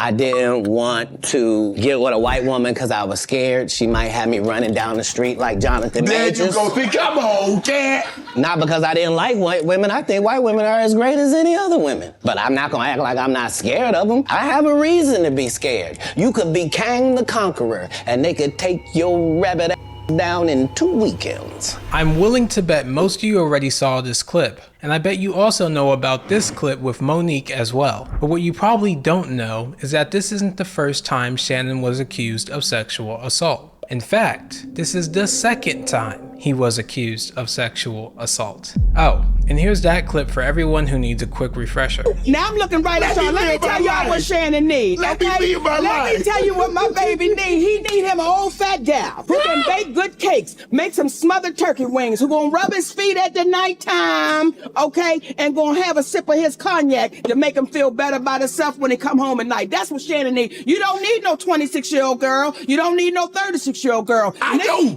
I didn't want to get with a white woman because I was scared she might have me running down the street like Jonathan Majors. There you go. See, come on, Katt. Not because I didn't like white women. I think white women are as great as any other women. But I'm not gonna act like I'm not scared of them. I have a reason to be scared. You could be Kang the Conqueror and they could take your rabbit down in 2 weekends. I'm willing to bet most of you already saw this clip, and I bet you also know about this clip with Monique as well. But what you probably don't know is that this isn't the first time Shannon was accused of sexual assault. In fact, this is the second time he was accused of sexual assault. Oh, and here's that clip for everyone who needs a quick refresher. Now I'm looking right at y'all. Let me tell y'all what Shannon needs. Let me tell you what my baby needs. He need him an old fat gal who can bake good cakes, make some smothered turkey wings, who gonna rub his feet at the nighttime, okay, and gonna have a sip of his cognac to make him feel better about himself when he come home at night. That's what Shannon needs. You don't need no 26-year-old girl. You don't need no 36-year-old girl.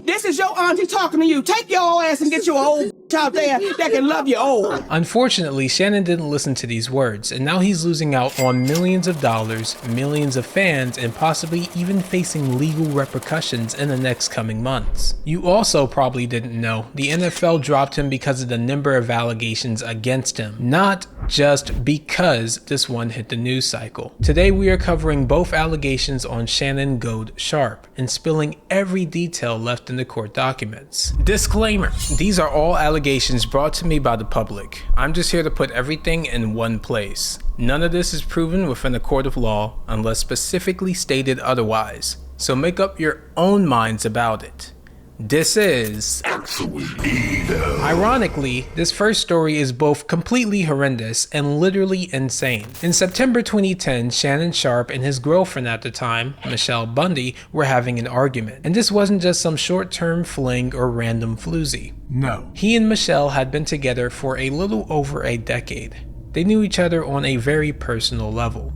This is your auntie talking to you. Take your ass and get you an old out there that can love you old. Unfortunately, Shannon didn't listen to these words, and now he's losing out on millions of dollars, millions of fans, and possibly even facing legal repercussions in the next coming months. You also probably didn't know the NFL dropped him because of the number of allegations against him, not just because this one hit the news cycle. Today we are covering both allegations on Shannon Sharpe and spilling every detail left in the court documents. Disclaimer: these are all allegations brought to me by the public. I'm just here to put everything in one place. None of this is proven within a court of law unless specifically stated otherwise, so make up your own minds about it. This is Actually Evil. Ironically, this first story is both completely horrendous and literally insane. In September 2010, Shannon Sharpe and his girlfriend at the time, Michele Evans, were having an argument. And this wasn't just some short-term fling or random floozy. No. He and Michele had been together for a little over a decade. They knew each other on a very personal level.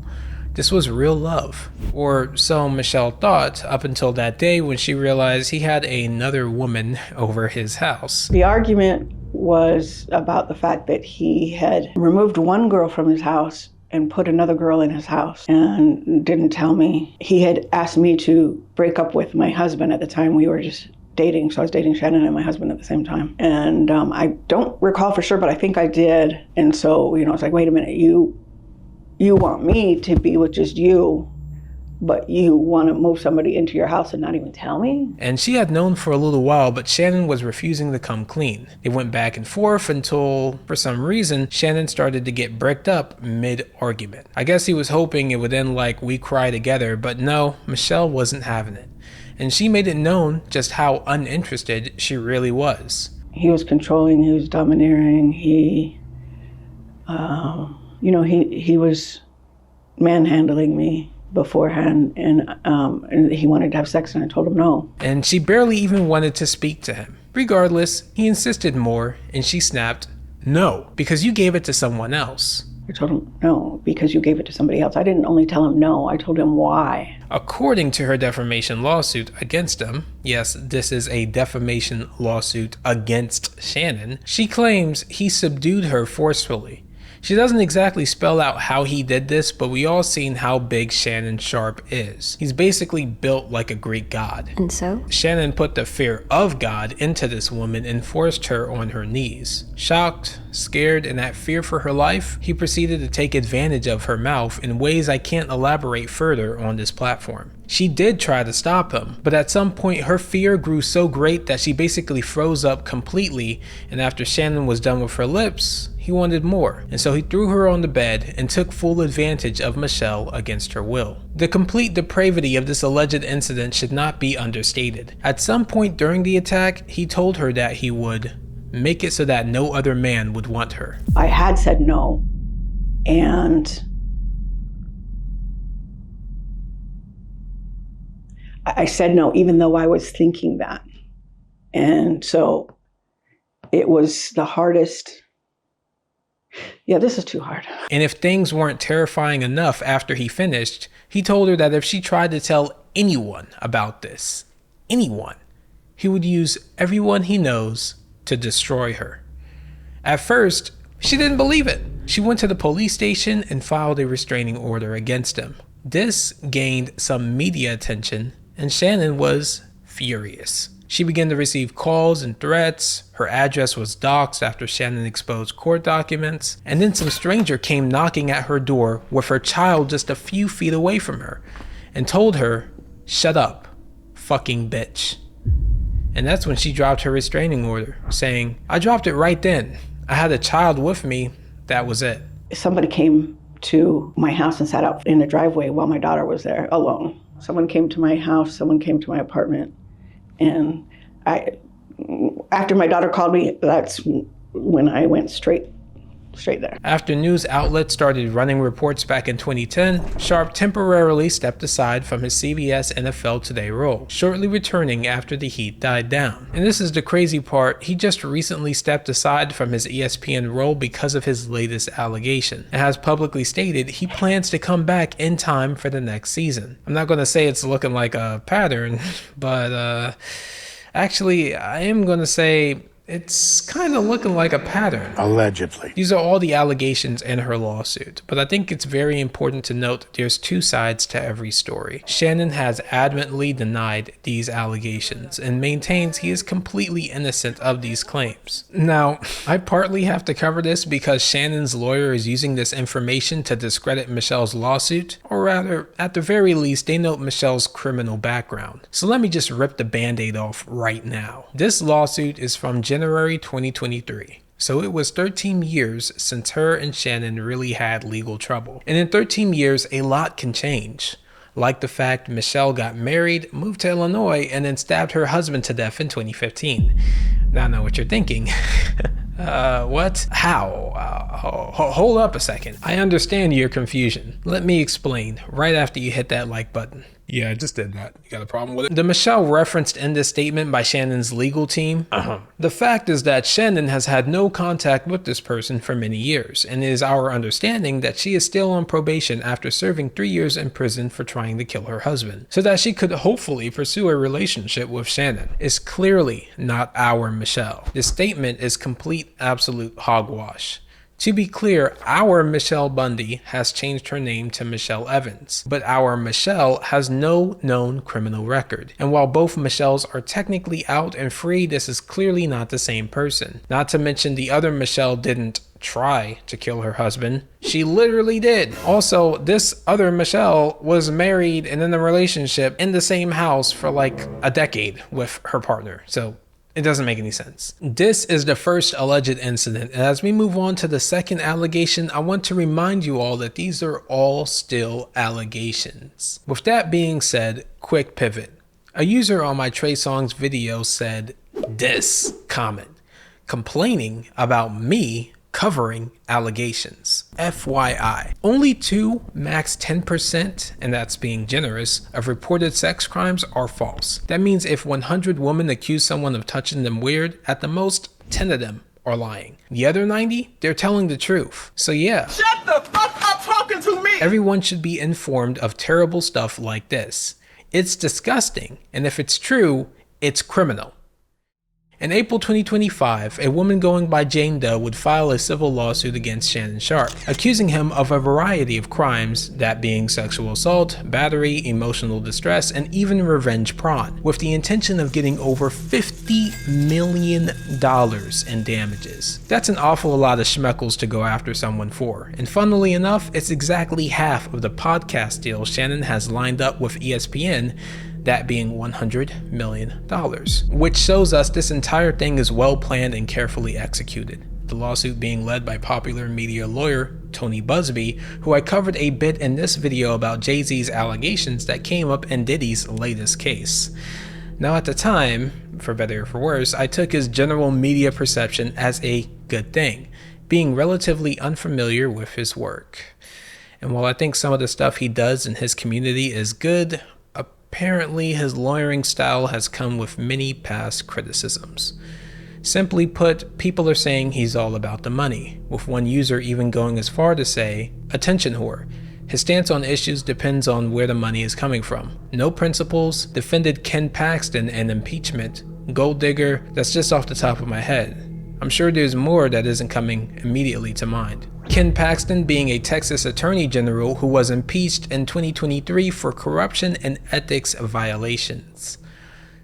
This was real love, or so Michele thought, up until that day when she realized he had another woman over his house. The argument was about the fact that he had removed one girl from his house and put another girl in his house and didn't tell me. He had asked me to break up with my husband at the time. We were just dating, so I was dating Shannon and my husband at the same time. And I don't recall for sure, but I think I did. And so, it's like, wait a minute, you want me to be with just you, but you want to move somebody into your house and not even tell me? And she had known for a little while, but Shannon was refusing to come clean. They went back and forth until, for some reason, Shannon started to get bricked up mid-argument. I guess he was hoping it would end like we cry together, but no, Michele wasn't having it. And she made it known just how uninterested she really was. He was controlling, he was domineering, he was manhandling me beforehand, and he wanted to have sex, and I told him no. And she barely even wanted to speak to him. Regardless, he insisted more, and she snapped, "No, because you gave it to someone else." I told him, "No, because you gave it to somebody else." I didn't only tell him no, I told him why. According to her defamation lawsuit against him, yes, this is a defamation lawsuit against Shannon, she claims he subdued her forcefully. She doesn't exactly spell out how he did this, but we all seen how big Shannon Sharpe is. He's basically built like a Greek god. And so? Shannon put the fear of God into this woman and forced her on her knees. Shocked, scared, and at fear for her life, he proceeded to take advantage of her mouth in ways I can't elaborate further on this platform. She did try to stop him, but at some point her fear grew so great that she basically froze up completely, and after Shannon was done with her lips, he wanted more, and so he threw her on the bed and took full advantage of Michele against her will. The complete depravity of this alleged incident should not be understated. At some point during the attack, he told her that he would make it so that no other man would want her. I had said no, and I said no even though I was thinking that. And so it was the hardest. Yeah, this is too hard. And if things weren't terrifying enough after he finished, he told her that if she tried to tell anyone about this, anyone, he would use everyone he knows to destroy her. At first, she didn't believe it. She went to the police station and filed a restraining order against him. This gained some media attention, and Shannon was furious. She began to receive calls and threats. Her address was doxxed after Shannon exposed court documents. And then some stranger came knocking at her door with her child just a few feet away from her and told her, "Shut up, fucking bitch." And that's when she dropped her restraining order, saying, "I dropped it right then. I had a child with me. That was it." Somebody came to my house and sat out in the driveway while my daughter was there alone. Someone came to my house, someone came to my apartment. And after my daughter called me, that's when I went straight there. After news outlets started running reports back in 2010, Sharpe temporarily stepped aside from his CBS NFL Today role, shortly returning after the heat died down. And this is the crazy part, he just recently stepped aside from his ESPN role because of his latest allegation, and has publicly stated he plans to come back in time for the next season. I'm not going to say it's looking like a pattern, but actually I am going to say it's kind of looking like a pattern. Allegedly. These are all the allegations in her lawsuit, but I think it's very important to note that there's two sides to every story. Shannon has adamantly denied these allegations and maintains he is completely innocent of these claims. Now, I partly have to cover this because Shannon's lawyer is using this information to discredit Michele's lawsuit, or rather, at the very least, they note Michele's criminal background. So let me just rip the band-aid off right now. This lawsuit is from January 2023. So it was 13 years since her and Shannon really had legal trouble. And in 13 years, a lot can change. Like the fact Michele got married, moved to Illinois, and then stabbed her husband to death in 2015. Now I know what you're thinking. What? How? Hold up a second. I understand your confusion. Let me explain right after you hit that like button. Yeah, I just did that. You got a problem with it? The Michele referenced in this statement by Shannon's legal team. The fact is that Shannon has had no contact with this person for many years, and it is our understanding that she is still on probation after serving 3 years in prison for trying to kill her husband, so that she could hopefully pursue a relationship with Shannon. It's clearly not our Michele. This statement is complete, absolute hogwash. To be clear, our Michele Bundy has changed her name to Michele Evans, but our Michele has no known criminal record. And while both Michelles are technically out and free, this is clearly not the same person. Not to mention the other Michele didn't try to kill her husband. She literally did. Also, this other Michele was married and in a relationship in the same house for like a decade with her partner. So it doesn't make any sense. This is the first alleged incident, and as we move on to the second allegation, I want to remind you all that these are all still allegations. With that being said, quick pivot. A user on my Trey Songz video said this comment, complaining about me covering allegations. FYI, only 2, max 10%, and that's being generous, of reported sex crimes are false. That means if 100 women accuse someone of touching them weird, at the most 10 of them are lying. The other 90, they're telling the truth. So yeah. Shut the fuck up talking to me! Everyone should be informed of terrible stuff like this. It's disgusting, and if it's true, it's criminal. In April 2025, a woman going by Jane Doe would file a civil lawsuit against Shannon Sharpe, accusing him of a variety of crimes, that being sexual assault, battery, emotional distress, and even revenge porn, with the intention of getting over $50 million in damages. That's an awful lot of schmeckles to go after someone for, and funnily enough, it's exactly half of the podcast deal Shannon has lined up with ESPN, that being $100 million, which shows us this entire thing is well planned and carefully executed. The lawsuit being led by popular media lawyer Tony Buzbee, who I covered a bit in this video about Jay-Z's allegations that came up in Diddy's latest case. Now at the time, for better or for worse, I took his general media perception as a good thing, being relatively unfamiliar with his work. And while I think some of the stuff he does in his community is good, apparently his lawyering style has come with many past criticisms. Simply put, people are saying he's all about the money, with one user even going as far to say, attention whore. His stance on issues depends on where the money is coming from. No principles, defended Ken Paxton and impeachment, gold digger, that's just off the top of my head. I'm sure there's more that isn't coming immediately to mind. Ken Paxton being a Texas Attorney General who was impeached in 2023 for corruption and ethics violations.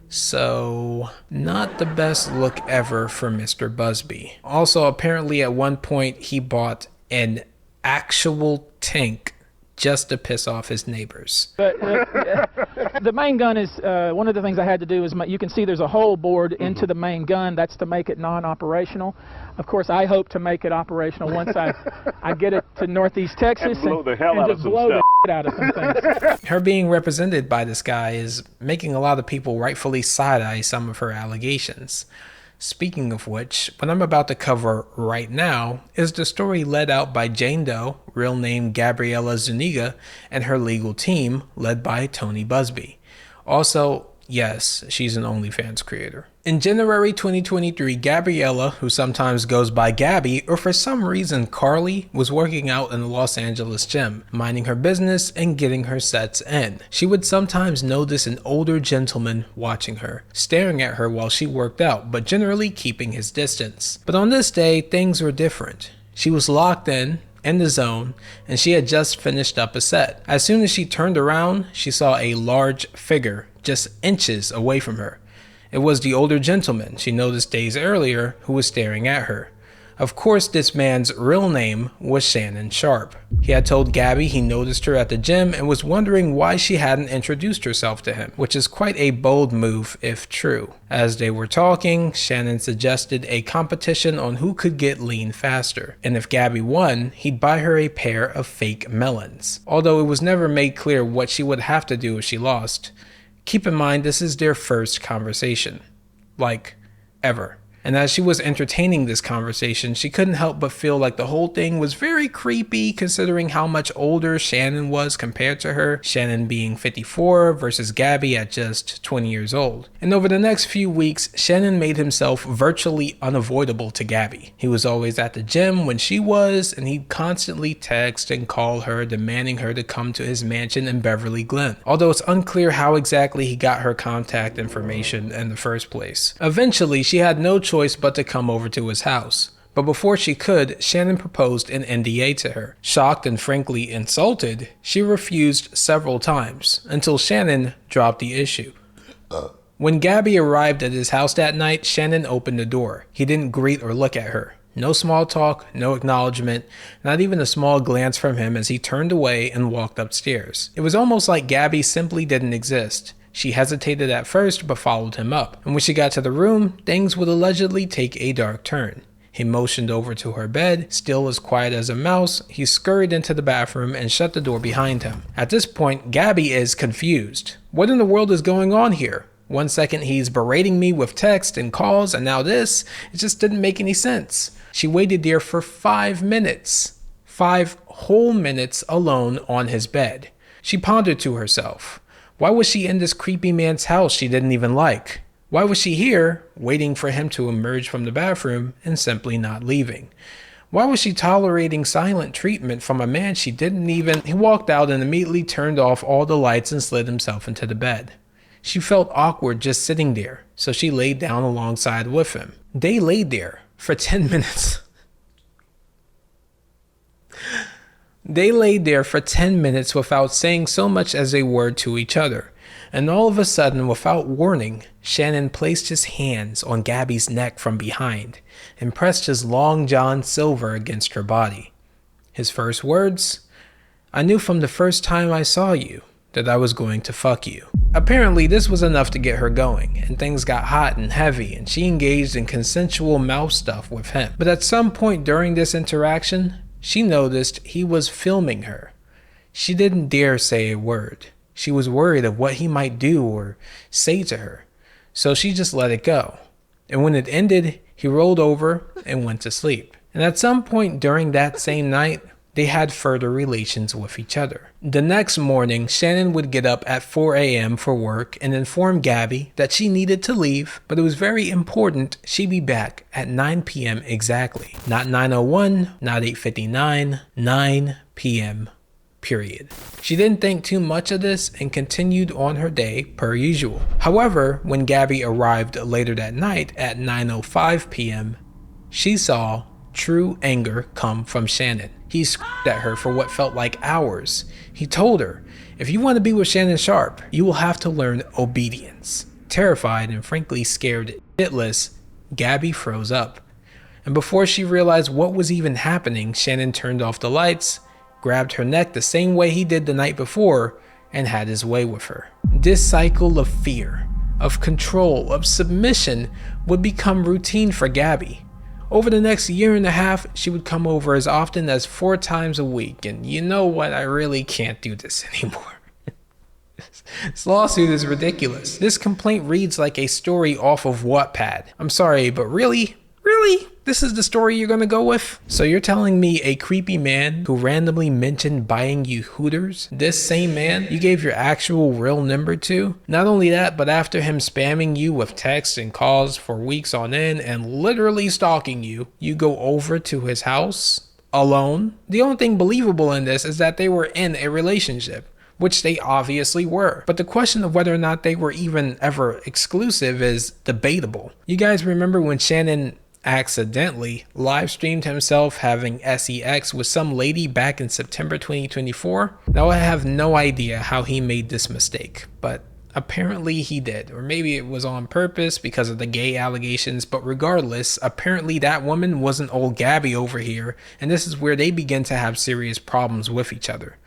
So, not the best look ever for Mr. Buzbee. Also, apparently at one point he bought an actual tank just to piss off his neighbors. But the main gun is, one of the things I had to do is, you can see there's a hole bored into the main gun. That's to make it non-operational. Of course, I hope to make it operational once I get it to Northeast Texas and just blow the shit out of some things. Her being represented by this guy is making a lot of people rightfully side-eye some of her allegations. Speaking of which, what I'm about to cover right now is the story led out by Jane Doe, real name Gabriella Zuniga, and her legal team led by Tony Buzbee. Also, yes, she's an OnlyFans creator. In January 2023, Gabriella, who sometimes goes by Gabby, or for some reason Karli, was working out in the Los Angeles gym, minding her business and getting her sets in. She would sometimes notice an older gentleman watching her, staring at her while she worked out, but generally keeping his distance. But on this day, things were different. She was locked in the zone, and she had just finished up a set. As soon as she turned around, she saw a large figure just inches away from her. It was the older gentleman she noticed days earlier who was staring at her. Of course, this man's real name was Shannon Sharpe. He had told Gabby he noticed her at the gym and was wondering why she hadn't introduced herself to him, which is quite a bold move if true. As they were talking, Shannon suggested a competition on who could get lean faster, and if Gabby won, he'd buy her a pair of fake melons. Although it was never made clear what she would have to do if she lost. Keep in mind, this is their first conversation. Like, ever. And as she was entertaining this conversation, she couldn't help but feel like the whole thing was very creepy considering how much older Shannon was compared to her, Shannon being 54 versus Gabby at just 20 years old. And over the next few weeks, Shannon made himself virtually unavoidable to Gabby. He was always at the gym when she was, and he'd constantly text and call her, demanding her to come to his mansion in Beverly Glen, although it's unclear how exactly he got her contact information in the first place. Eventually, she had no choice but to come over to his house. But before she could, Shannon proposed an NDA to her. Shocked and frankly insulted, she refused several times, until Shannon dropped the issue. When Gabby arrived at his house that night, Shannon opened the door. He didn't greet or look at her. No small talk, no acknowledgement, not even a small glance from him as he turned away and walked upstairs. It was almost like Gabby simply didn't exist. She hesitated at first, but followed him up. And when she got to the room, things would allegedly take a dark turn. He motioned over to her bed. Still as quiet as a mouse, he scurried into the bathroom and shut the door behind him. At this point, Gabby is confused. What in the world is going on here? One second he's berating me with text and calls, and now this. It just didn't make any sense. She waited there for 5 minutes. 5 whole minutes alone on his bed. She pondered to herself. Why was she in this creepy man's house she didn't even like? Why was she here, waiting for him to emerge from the bathroom and simply not leaving? Why was she tolerating silent treatment from a man she didn't even... He walked out and immediately turned off all the lights and slid himself into the bed. She felt awkward just sitting there, so she laid down alongside with him. They laid there for 10 minutes. They laid there for 10 minutes without saying so much as a word to each other. And all of a sudden, without warning, Shannon placed his hands on Gabby's neck from behind and pressed his long John Silver against her body. His first words, "I knew from the first time I saw you that I was going to fuck you." Apparently, this was enough to get her going, and things got hot and heavy, and she engaged in consensual mouth stuff with him. But at some point during this interaction, she noticed he was filming her. She didn't dare say a word. She was worried of what he might do or say to her, so she just let it go. And when it ended, he rolled over and went to sleep. And at some point during that same night, they had further relations with each other. The next morning, Shannon would get up at 4 a.m. for work and inform Gabby that she needed to leave, but it was very important she be back at 9 p.m. exactly. Not 9:01, not 8:59, 9 p.m. period. She didn't think too much of this and continued on her day per usual. However, when Gabby arrived later that night at 9:05 p.m., she saw true anger come from Shannon. He screamed at her for what felt like hours. He told her, if you want to be with Shannon Sharpe, you will have to learn obedience. Terrified and frankly scared shitless, Gabby froze up. And before she realized what was even happening, Shannon turned off the lights, grabbed her neck the same way he did the night before, and had his way with her. This cycle of fear, of control, of submission would become routine for Gabby. Over the next year and a half, she would come over as often as 4 times a week, and you know what, I really can't do this anymore. This lawsuit is ridiculous. This complaint reads like a story off of Wattpad. I'm sorry, but really? Really? This is the story you're gonna go with? So you're telling me a creepy man who randomly mentioned buying you Hooters, this same man you gave your actual real number to? Not only that, but after him spamming you with texts and calls for weeks on end and literally stalking you, you go over to his house alone? The only thing believable in this is that they were in a relationship, which they obviously were. But the question of whether or not they were even ever exclusive is debatable. You guys remember when Shannon accidentally live streamed himself having sex with some lady back in September 2024? Now I have no idea how he made this mistake, but apparently he did, or maybe it was on purpose because of the gay allegations, but regardless, apparently that woman wasn't old Gabby over here, and this is where they begin to have serious problems with each other.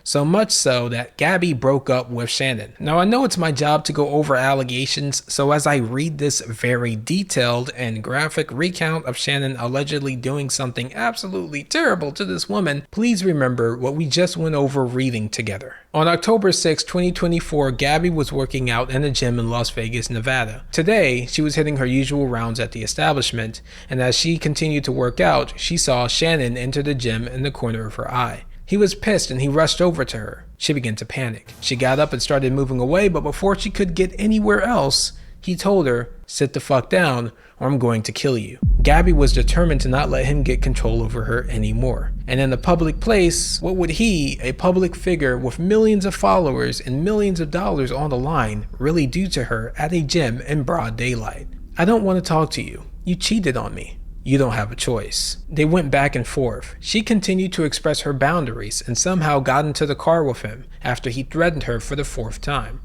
So much so that Gabby broke up with Shannon. Now I know it's my job to go over allegations, so as I read this very detailed and graphic recount of Shannon allegedly doing something absolutely terrible to this woman, please remember what we just went over reading together. On October 6, 2024, Gabby was working out in a gym in Las Vegas, Nevada. Today, she was hitting her usual rounds at the establishment, and as she continued to work out, she saw Shannon enter the gym in the corner of her eye. He was pissed and he rushed over to her. She began to panic. She got up and started moving away, but before she could get anywhere else, he told her, sit the fuck down or I'm going to kill you. Gabby was determined to not let him get control over her anymore. And in a public place, what would he, a public figure with millions of followers and millions of dollars on the line, really do to her at a gym in broad daylight? I don't want to talk to you. You cheated on me. You don't have a choice. They went back and forth. She continued to express her boundaries and somehow got into the car with him after he threatened her for the 4th time.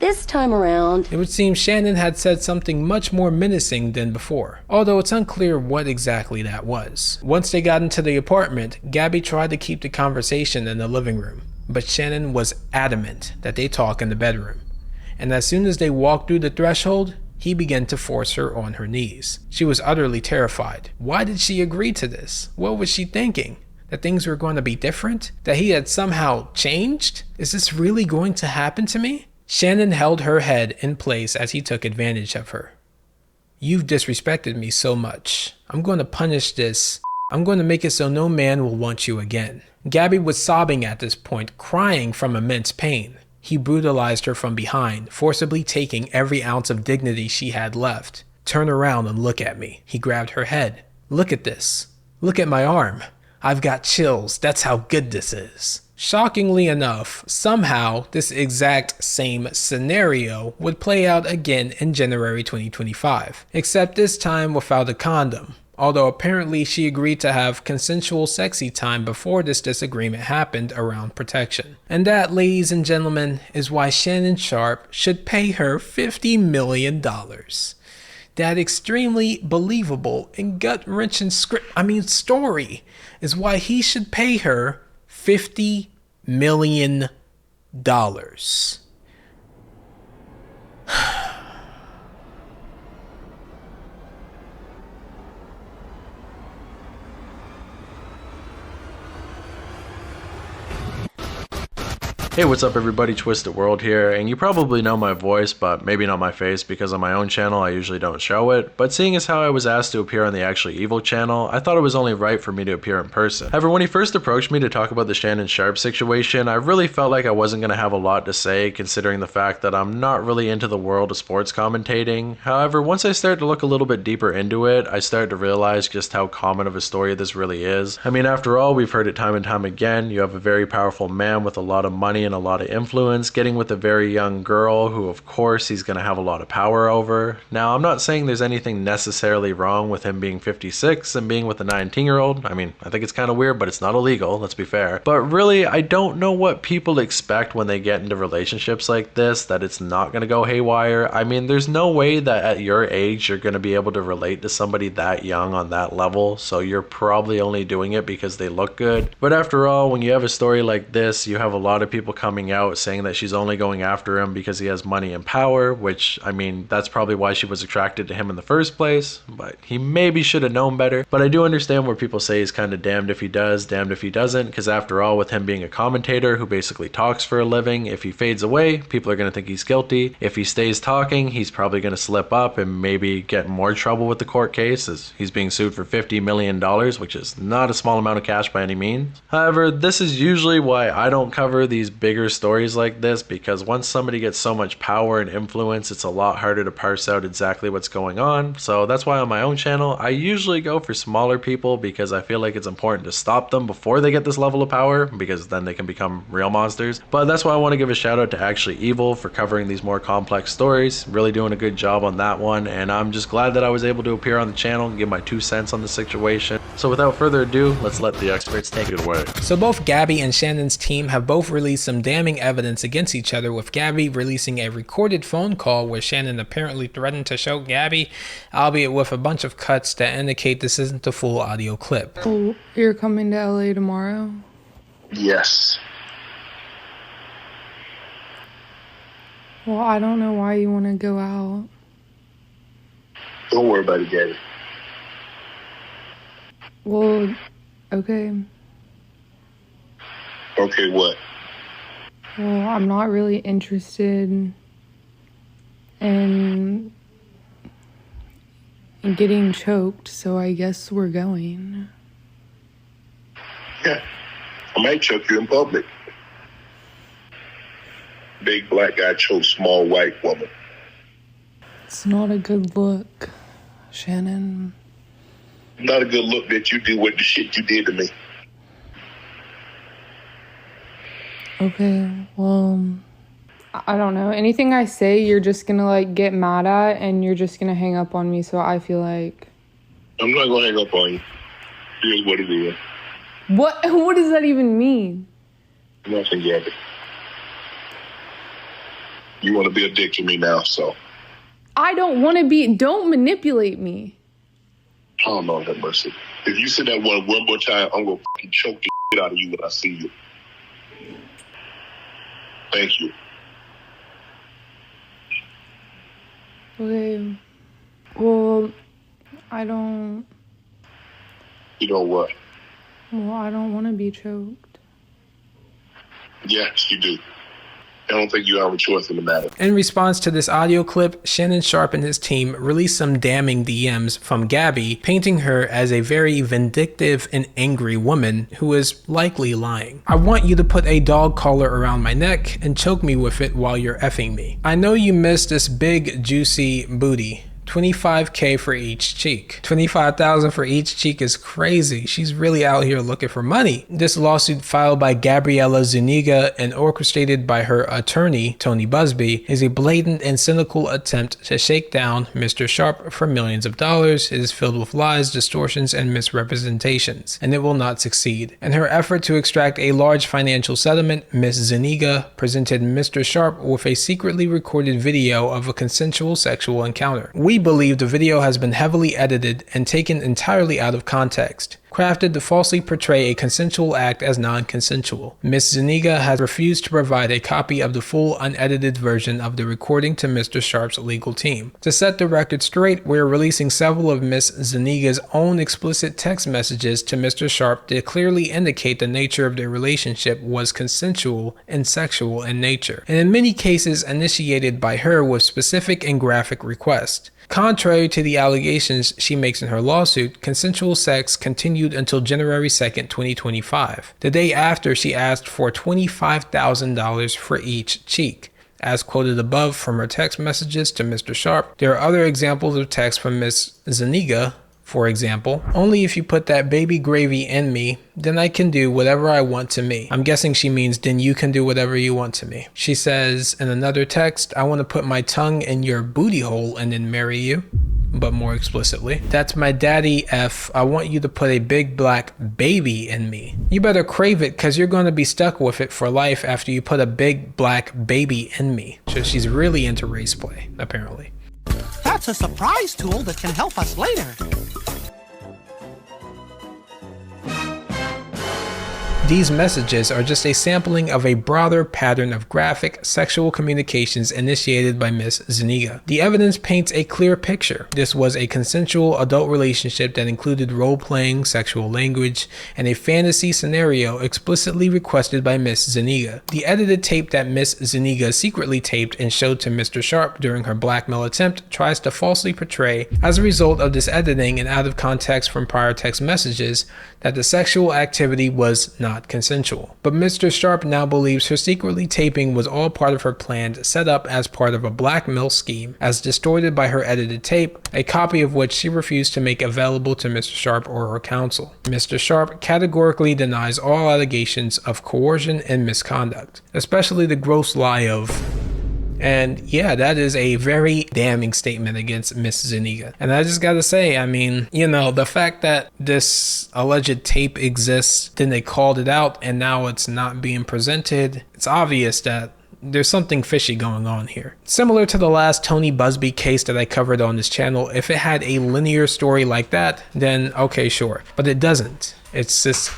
This time around, it would seem Shannon had said something much more menacing than before, although it's unclear what exactly that was. Once they got into the apartment, Gabby tried to keep the conversation in the living room, but Shannon was adamant that they talk in the bedroom. And as soon as they walked through the threshold, he began to force her on her knees. She was utterly terrified. Why did she agree to this? What was she thinking? That things were going to be different? That he had somehow changed? Is this really going to happen to me? Shannon held her head in place as he took advantage of her. You've disrespected me so much. I'm going to punish this. I'm going to make it so no man will want you again. Gabby was sobbing at this point, crying from immense pain. He brutalized her from behind, forcibly taking every ounce of dignity she had left. Turn around and look at me. He grabbed her head. Look at this. Look at my arm. I've got chills. That's how good this is. Shockingly enough, somehow this exact same scenario would play out again in January 2025, except this time without a condom. Although apparently she agreed to have consensual sexy time before this disagreement happened around protection. And that, ladies and gentlemen, is why Shannon Sharpe should pay her $50 million. That extremely believable and gut-wrenching story is why he should pay her $50 million. Hey, what's up everybody, Twisted World here, and you probably know my voice, but maybe not my face, because on my own channel I usually don't show it, but seeing as how I was asked to appear on the Actually Evil channel, I thought it was only right for me to appear in person. However, when he first approached me to talk about the Shannon Sharpe situation, I really felt like I wasn't going to have a lot to say, considering the fact that I'm not really into the world of sports commentating. However, once I started to look a little bit deeper into it, I started to realize just how common of a story this really is. I mean, after all, we've heard it time and time again, you have a very powerful man with a lot of money and a lot of influence, getting with a very young girl who of course he's going to have a lot of power over. Now, I'm not saying there's anything necessarily wrong with him being 56 and being with a 19-year-old. I mean, I think it's kind of weird, but it's not illegal, let's be fair. But really, I don't know what people expect when they get into relationships like this, that it's not going to go haywire. I mean, there's no way that at your age you're going to be able to relate to somebody that young on that level, so you're probably only doing it because they look good. But after all, when you have a story like this, you have a lot of people coming out saying that she's only going after him because he has money and power, which, I mean, that's probably why she was attracted to him in the first place, but he maybe should have known better. But I do understand where people say he's kind of damned if he does, damned if he doesn't, because after all, with him being a commentator who basically talks for a living, if he fades away, people are going to think he's guilty. If he stays talking, he's probably going to slip up and maybe get more trouble with the court case, as he's being sued for $50 million, which is not a small amount of cash by any means. However, this is usually why I don't cover these bigger stories like this, because once somebody gets so much power and influence, it's a lot harder to parse out exactly what's going on. So that's why on my own channel, I usually go for smaller people, because I feel like it's important to stop them before they get this level of power, because then they can become real monsters. But that's why I want to give a shout out to Actually Evil for covering these more complex stories, really doing a good job on that one, and I'm just glad that I was able to appear on the channel and give my 2 cents on the situation. So without further ado, let's let the experts take it away. So both Gabby and Shannon's team have both released some damning evidence against each other, with Gabby releasing a recorded phone call where Shannon apparently threatened to choke Gabby, albeit with a bunch of cuts that indicate this isn't the full audio clip. Oh, you're coming to LA tomorrow? Yes. Well, I don't know why you want to go out. Don't worry about it, Gabby. Well, okay. Okay, what? Well, I'm not really interested in getting choked, so I guess we're going. Yeah. I might choke you in public. Big black guy chokes small white woman. It's not a good look, Shannon. Not a good look that you do with the shit you did to me. Okay, well, I don't know. Anything I say, you're just gonna like get mad at, and you're just gonna hang up on me, so I feel like... I'm not gonna hang up on you. Here's what it is. What does that even mean? Nothing, Gabby. You want to be a dick to me now, so... I don't want to be... Don't manipulate me. Oh, Lord have mercy. If you say that one more time, I'm gonna fucking choke the shit out of you when I see you. Thank you. Okay. Well, I don't... You know what? Well, I don't want to be choked. Yes, you do. I don't think you have a choice in the matter. In response to this audio clip, Shannon Sharpe and his team released some damning DMs from Gabby, painting her as a very vindictive and angry woman who is likely lying. I want you to put a dog collar around my neck and choke me with it while you're effing me. I know you miss this big juicy booty. $25K for each cheek. $25,000 for each cheek is crazy. She's really out here looking for money. This lawsuit, filed by Gabriella Zuniga and orchestrated by her attorney, Tony Buzbee, is a blatant and cynical attempt to shake down Mr. Sharpe for millions of dollars. It is filled with lies, distortions, and misrepresentations, and it will not succeed. In her effort to extract a large financial settlement, Ms. Zuniga presented Mr. Sharpe with a secretly recorded video of a consensual sexual encounter. We believe the video has been heavily edited and taken entirely out of context, crafted to falsely portray a consensual act as non-consensual. Ms. Zuniga has refused to provide a copy of the full unedited version of the recording to Mr. Sharpe's legal team. To set the record straight, we are releasing several of Ms. Zuniga's own explicit text messages to Mr. Sharpe that clearly indicate the nature of their relationship was consensual and sexual in nature, and in many cases initiated by her with specific and graphic requests. Contrary to the allegations she makes in her lawsuit, consensual sex continued until January 2nd, 2025, the day after she asked for $25,000 for each cheek. As quoted above from her text messages to Mr. Sharpe, there are other examples of text from Ms. Zuniga For example, only if you put that baby gravy in me, then I can do whatever I want to me. I'm guessing she means then you can do whatever you want to me. She says in another text, I want to put my tongue in your booty hole and then marry you. But more explicitly, that's my daddy F. I want you to put a big black baby in me. You better crave it because you're going to be stuck with it for life after you put a big black baby in me. So she's really into race play, apparently. That's a surprise tool that can help us later. These messages are just a sampling of a broader pattern of graphic sexual communications initiated by Miss Zuniga. The evidence paints a clear picture. This was a consensual adult relationship that included role-playing, sexual language, and a fantasy scenario explicitly requested by Miss Zuniga. The edited tape that Miss Zuniga secretly taped and showed to Mr. Sharpe during her blackmail attempt tries to falsely portray, as a result of this editing and out of context from prior text messages, that the sexual activity was not consensual. But Mr. Sharpe now believes her secretly taping was all part of her plan set up as part of a blackmail scheme, as distorted by her edited tape, a copy of which she refused to make available to Mr. Sharpe or her counsel. Mr. Sharpe categorically denies all allegations of coercion and misconduct, especially the gross lie of... And yeah, that is a very damning statement against Miss Zuniga. And I just gotta say, I mean, you know, the fact that this alleged tape exists, then they called it out and now it's not being presented, it's obvious that there's something fishy going on here. Similar to the last Tony Buzbee case that I covered on this channel, if it had a linear story like that, then okay, sure. But it doesn't. It's just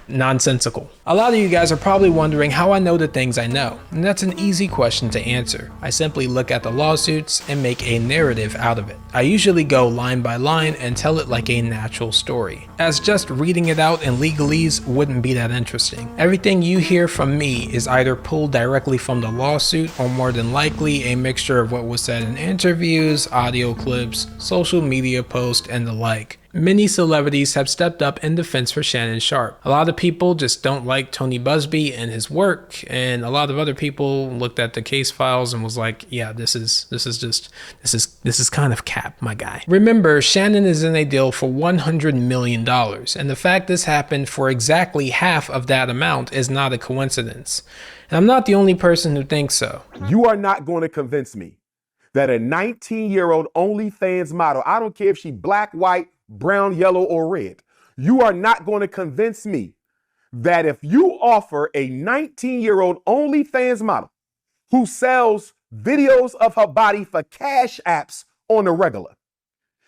nonsensical. A lot of you guys are probably wondering how I know the things I know, and that's an easy question to answer. I simply look at the lawsuits and make a narrative out of it. I usually go line by line and tell it like a natural story, as just reading it out in legalese wouldn't be that interesting. Everything you hear from me is either pulled directly from the lawsuit or more than likely a mixture of what was said in interviews, audio clips, social media posts, and the like. Many celebrities have stepped up in defense for Shannon Sharpe. A lot of people just don't like Tony Buzbee and his work, and a lot of other people looked at the case files and was like, yeah, this is kind of cap, my guy. Remember, Shannon is in a deal for $100 million, and the fact this happened for exactly half of that amount is not a coincidence. And I'm not the only person who thinks so. You are not going to convince me that a 19-year-old OnlyFans model, I don't care if she black, white, brown, yellow, or red, you are not going to convince me that if you offer a 19-year-old OnlyFans model who sells videos of her body for cash apps on the regular,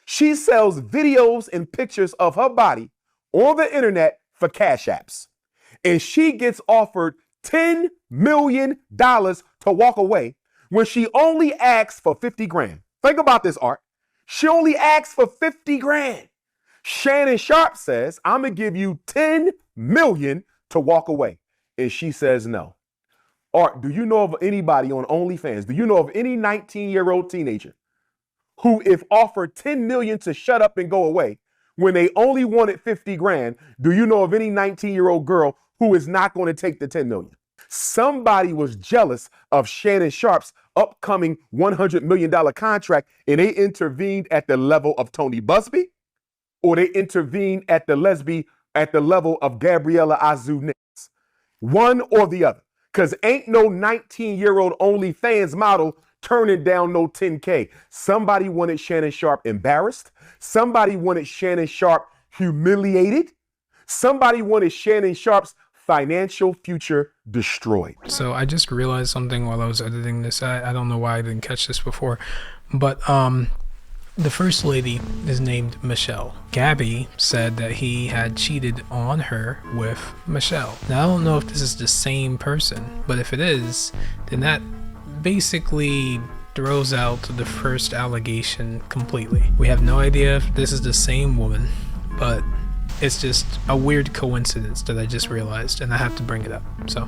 she sells videos and pictures of her body on the internet for cash apps, and she gets offered $10 million to walk away when she only asks for 50 grand. Think about this, Art. She only asks for 50 grand. Shannon Sharpe says, I'm going to give you 10 million to walk away. And she says no. Art, do you know of anybody on OnlyFans? Do you know of any 19-year-old teenager who, if offered 10 million to shut up and go away when they only wanted 50 grand, do you know of any 19-year-old girl who is not going to take the 10 million? Somebody was jealous of Shannon Sharpe's upcoming $100 million contract, and they intervened at the level of Tony Buzbee, or they intervened at the level of Gabriella Zuniga. One or the other. Because ain't no 19-year-old OnlyFans model turning down no 10K. Somebody wanted Shannon Sharpe embarrassed. Somebody wanted Shannon Sharpe humiliated. Somebody wanted Shannon Sharpe's financial future destroyed. So I just realized something while I was editing this. I don't know why I didn't catch this before, but the first lady is named Michele. Gabby said that he had cheated on her with Michele. Now I don't know if this is the same person, but if it is, then that basically throws out the first allegation completely. We have no idea if this is the same woman, but it's just a weird coincidence that I just realized, and I have to bring it up. So,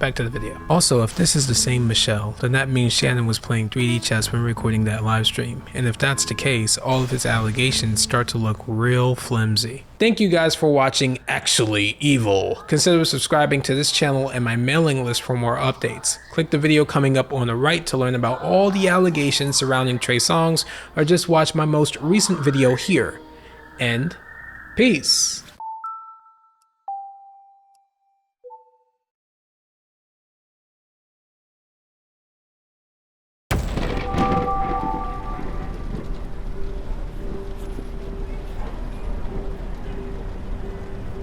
back to the video. Also, if this is the same Michele, then that means Shannon was playing 3D chess when recording that live stream. And if that's the case, all of his allegations start to look real flimsy. Thank you guys for watching Actually Evil. Consider subscribing to this channel and my mailing list for more updates. Click the video coming up on the right to learn about all the allegations surrounding Trey Songz, or just watch my most recent video here. and peace.